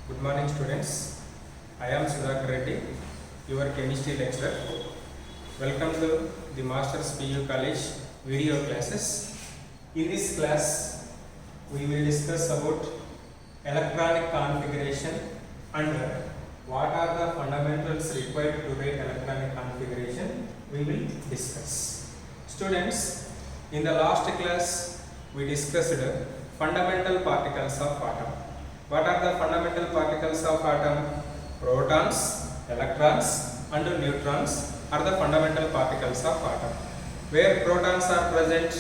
Good morning, students. I am Sudhakar Reddy, your chemistry lecturer. Welcome to the Masters PU College video classes. In this class, we will discuss about electronic configuration and what are the fundamentals required to write electronic configuration. We will discuss. Students, in the last class, we discussed fundamental particles of atom. What are the fundamental particles of atom? Protons, electrons and neutrons are the fundamental particles of atom. Where protons are present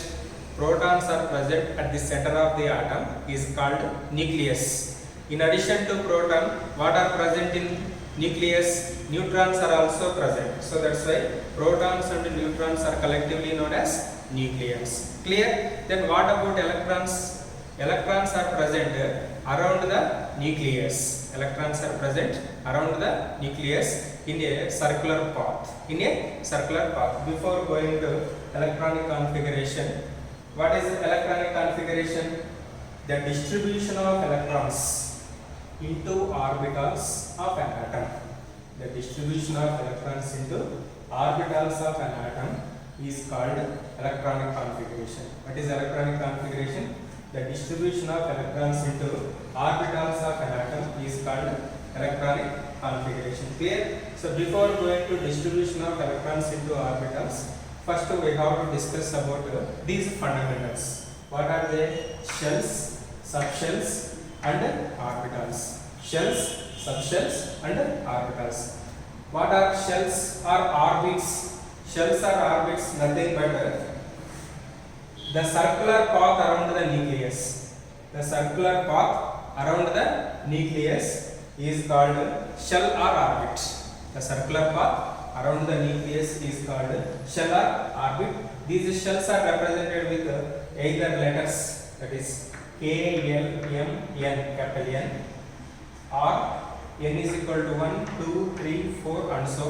at the center of the atom is called nucleus. In addition to proton, what are present in nucleus? Neutrons are also present. So that's why protons and neutrons are collectively known as nucleons. Clear? Then what about electrons? Electrons are present around the nucleus. Electrons are present around the nucleus in a circular path. Before going to electronic configuration, what is electronic configuration? The distribution of electrons into orbitals of an atom. The distribution of electrons into orbitals of an atom is called electronic configuration. What is electronic configuration? The distribution of electrons into orbitals of an atom is called electronic configuration. Clear? So before going to distribution of electrons into orbitals, first we have to discuss about these fundamentals. What are they? Shells, subshells and orbitals. Shells, subshells and orbitals. What are shells or orbits? Shells or orbits nothing but the circular path around the nucleus. The circular path around the nucleus is called shell or orbit. The circular path around the nucleus is called shell or orbit. These shells are represented with either letters, that is K, L, M, N, capital N, or N is equal to 1, 2, 3, 4 and so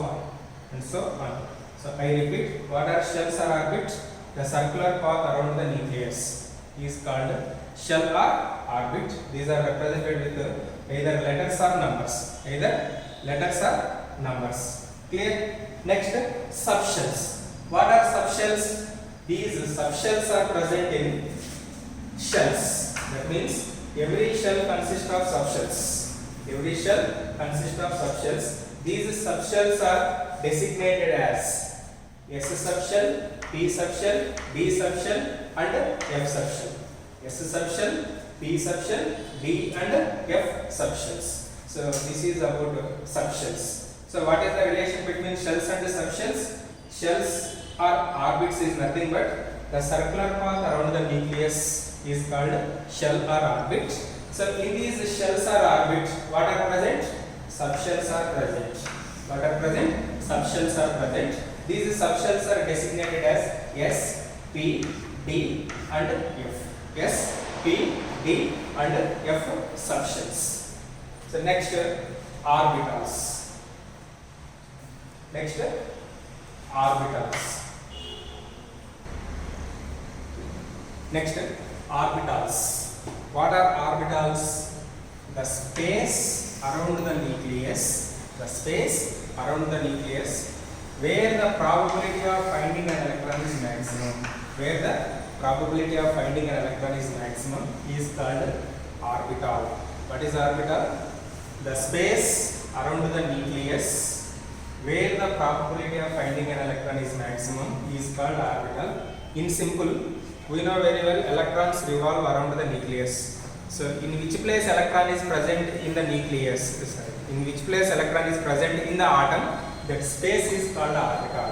on. So I repeat, what are shells or orbits? The circular path around the nucleus is called shell or orbit. These are represented with either letters or numbers. Clear? Next, subshells. What are subshells? These subshells are present in shells. That means every shell consists of subshells. These subshells are designated as S subshell, P subshell, D subshell and F subshell. S subshell, P subshell, D and F subshells. So this is about subshells. So what is the relation between shells and subshells? Shells or orbits is nothing but the circular path around the nucleus is called shell or orbit. So in these shells or orbits, what are present? Subshells are present. Subshells are present. These subshells are designated as S, P, D and F. S, P, D and F subshells. So next, orbitals. What are orbitals? The space around the nucleus. Where the probability of finding an electron is maximum. Is called orbital. What is orbital? The space around the nucleus where the probability of finding an electron is maximum is called orbital. In simple, we know very well electrons revolve around the nucleus. So in which place electron is present in the nucleus? In which place electron is present in the atom? That space is called orbital.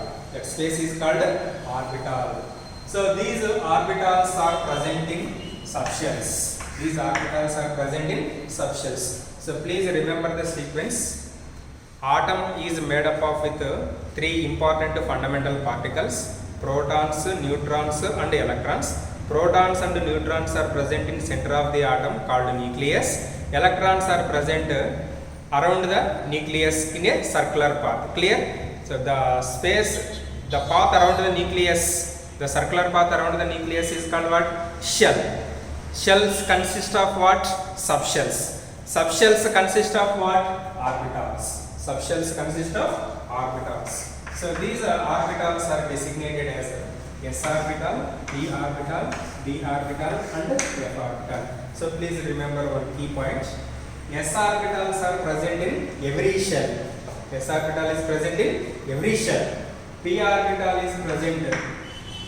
So these orbitals are present in subshells. So please remember the sequence. Atom is made up of with three important fundamental particles: protons, neutrons and electrons. Protons and neutrons are present in center of the atom called nucleus. Electrons are present around the nucleus in a circular path. Clear? So the path around the nucleus, the circular path around the nucleus is called what? Shell. Shells consist of what? Subshells. Subshells consist of what? Orbitals. Subshells consist of orbitals. So these orbitals are designated as s orbital, p orbital, d orbital and f orbital. So please remember one key point. S orbitals are present in every shell. S orbital is present in every shell. P orbital is present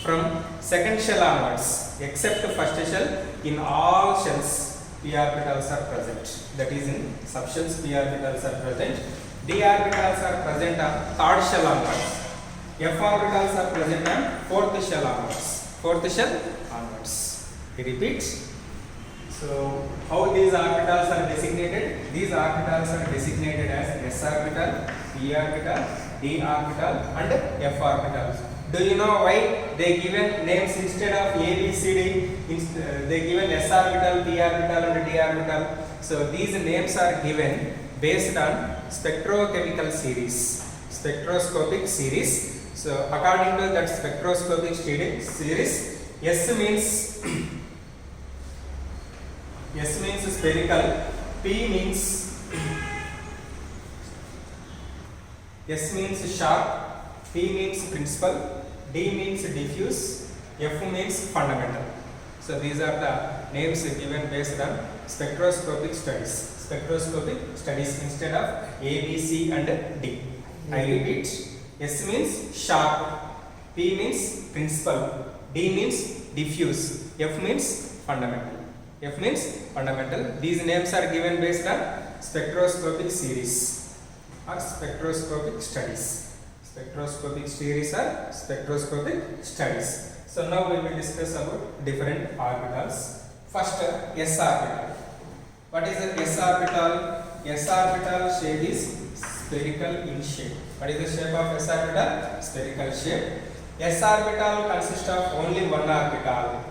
from second shell onwards, except first shell. In all shells, p orbitals are present. That is, in subshells, p orbitals are present. D orbitals are present on third shell onwards. F orbitals are present on fourth shell onwards. Fourth shell onwards. I repeat. So, how these orbitals are designated? These orbitals are designated as s orbital, p orbital, d orbital and f orbital. Do you know why they given names instead of A, B, C, D? They given s orbital, p orbital and d orbital. So these names are given based on spectrochemical series, spectroscopic series. So according to that spectroscopic series, S means spherical, P means S means sharp, P means principal, D means diffuse, F means fundamental. So these are the names given based on spectroscopic studies. Spectroscopic studies instead of A, B, C and D. I repeat. S means sharp, P means principal, D means diffuse, F means fundamental. F means fundamental. These names are given based on spectroscopic series or spectroscopic studies. Spectroscopic series or spectroscopic studies. So now we will discuss about different orbitals. First, s orbital. What is the s orbital? S orbital shape is spherical in shape. What is the shape of s orbital? Spherical shape. S orbital consists of only one orbital.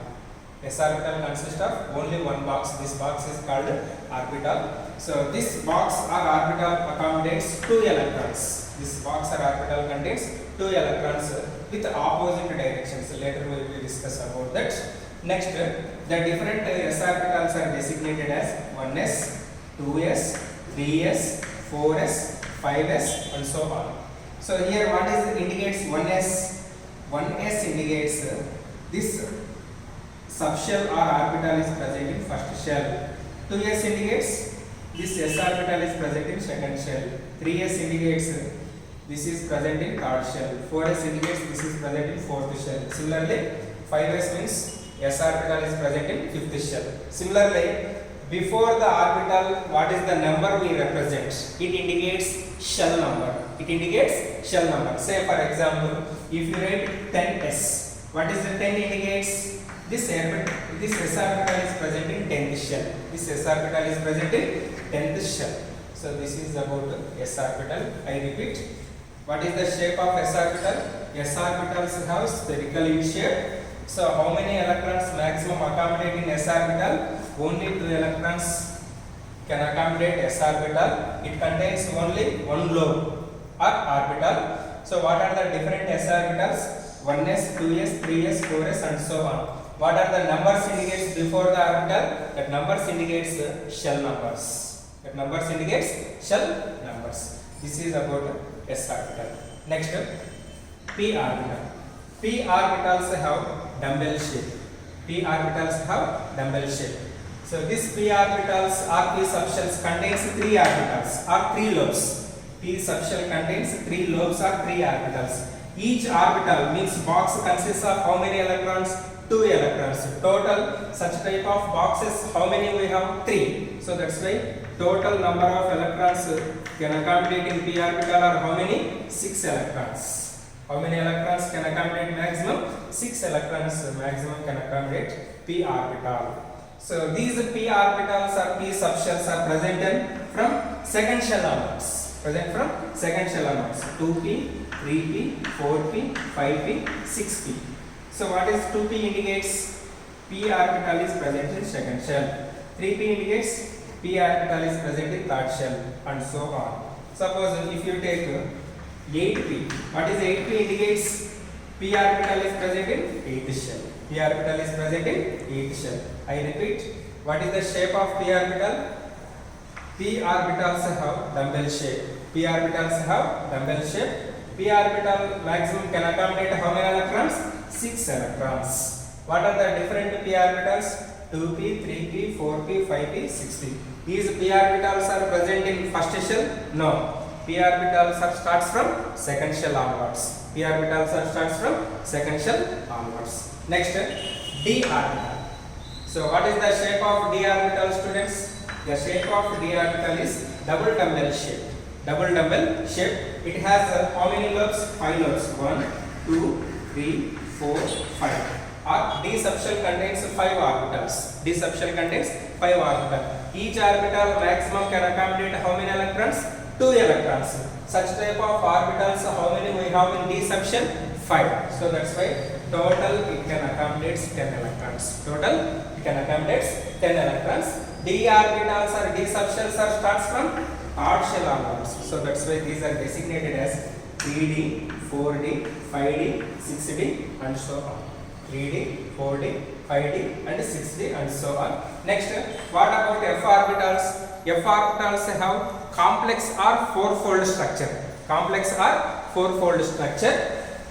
S orbital consists of only one box. This box is called orbital. So this box or orbital accommodates 2 electrons. This box or orbital contains 2 electrons with opposite directions. Later we will discuss about that. Next, the different s orbitals are designated as 1s, 2s, 3s, 4s, 5s and so on. So here what is indicates 1s? 1s indicates this subshell or orbital is present in first shell. 2s indicates this s orbital is present in second shell. 3s indicates this is present in third shell. 4s indicates this is present in fourth shell. Similarly, 5s means s orbital is present in fifth shell. Similarly, before the orbital, what is the number we represent? It indicates shell number. It indicates shell number. Say for example, if you write 10s, what is the 10 indicates? This s orbital is present in 10th shell. This s orbital is present in 10th shell. So this is about s orbital. I repeat. What is the shape of s orbital? S orbitals have spherical in shape. So how many electrons maximum accommodate in s orbital? Only 2 electrons can accommodate s orbital. It contains only one lobe or orbital. So what are the different s orbitals? 1s, 2s, 3s, 4s and so on. What are the numbers indicates before the orbital? That numbers indicates shell numbers. That numbers indicates shell numbers. This is about s orbital. Next, p orbital. P orbitals have dumbbell shape. P orbitals have dumbbell shape. So this p orbitals or p subshells contains 3 orbitals or 3 lobes. P subshell contains 3 lobes or 3 orbitals. Each orbital means box consists of how many electrons? 2 electrons. Total such type of boxes, how many we have? 3. So that's why total number of electrons can accommodate in p orbital are how many? 6 electrons. How many electrons can accommodate maximum? 6 electrons maximum can accommodate p orbital. So these p orbitals or p subshells are present from second shell onwards. Present from second shell onwards. 2p, 3p, 4p, 5p, 6p. So what is 2p indicates? P orbital is present in second shell. 3p indicates p orbital is present in third shell and so on. Suppose if you take 8p, what is 8p indicates? P orbital is present in 8th shell. P orbital is present in 8th shell. I repeat, what is the shape of p orbital? p orbitals have dumbbell shape. P orbitals have dumbbell shape. P orbital maximum can accommodate how many electrons? 6 electrons. What are the different p orbitals? 2p, 3p, 4p, 5p, 6p. These p orbitals are present in first shell? No. P orbitals are starts from second shell onwards. P orbitals are starts from second shell onwards. Next, d orbital. So what is the shape of d orbital, students? The shape of d orbital is double dumbbell shape. Double dumbbell shape. It has how many lobes? 5 lobes. 1, 2, 3, 4, 5. Or d subshell contains 5 orbitals. D subshell contains 5 orbitals. Each orbital maximum can accommodate how many electrons? 2 electrons. Such type of orbitals, how many we have in d subshell? 5. So that's why total it can accommodate 10 electrons. Total it can accommodate 10 electrons. D orbitals or d subshells are starts from odd shell onwards. So that's why these are designated as 3d, 4d, 5d, 6d and so on. 3d, 4d, 5d and 6d and so on. Next, what about f orbitals? F orbitals have complex or fourfold structure. Complex or fourfold structure.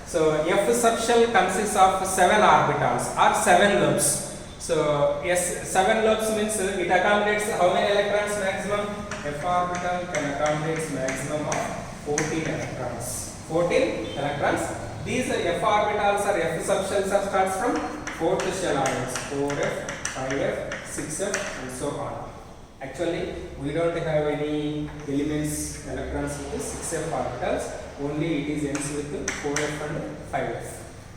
So f subshell consists of 7 orbitals or 7 lobes. So yes, 7 lobes means it accommodates how many electrons maximum? F orbital can accommodate maximum of 14 electrons. 14 electrons. These f orbitals or f subshells are starts from 4th shell onwards. 4f, 5f, 6f and so on. Actually, we don't have any elements electrons with 6f orbitals. Only it is ends with 4f and 5f.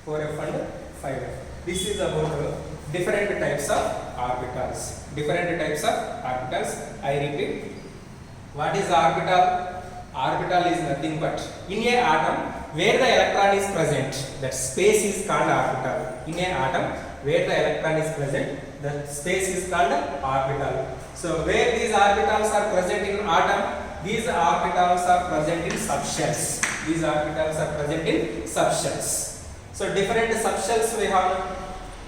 4f and 5f. This is about different types of orbitals. Different types of orbitals. I repeat. What is orbital? Orbital is nothing but in a atom where the electron is present. That space is called orbital. In a atom where the electron is present, the space is called orbital. So where these orbitals are present in atom, these orbitals are present in subshells. These orbitals are present in subshells. So different subshells we have.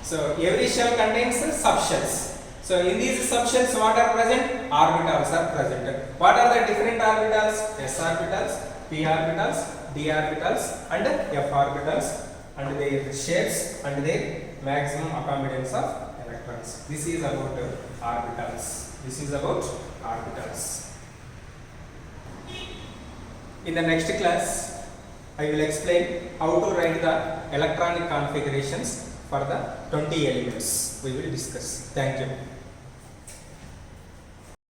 So every shell contains subshells. So in these subshells what are present? Orbitals are present. What are the different orbitals? S orbitals, p orbitals, d orbitals and f orbitals and their shapes and their maximum accommodance of electrons. This is about orbitals. This is about orbitals. In the next class, I will explain how to write the electronic configurations for the 20 elements. We will discuss. Thank you.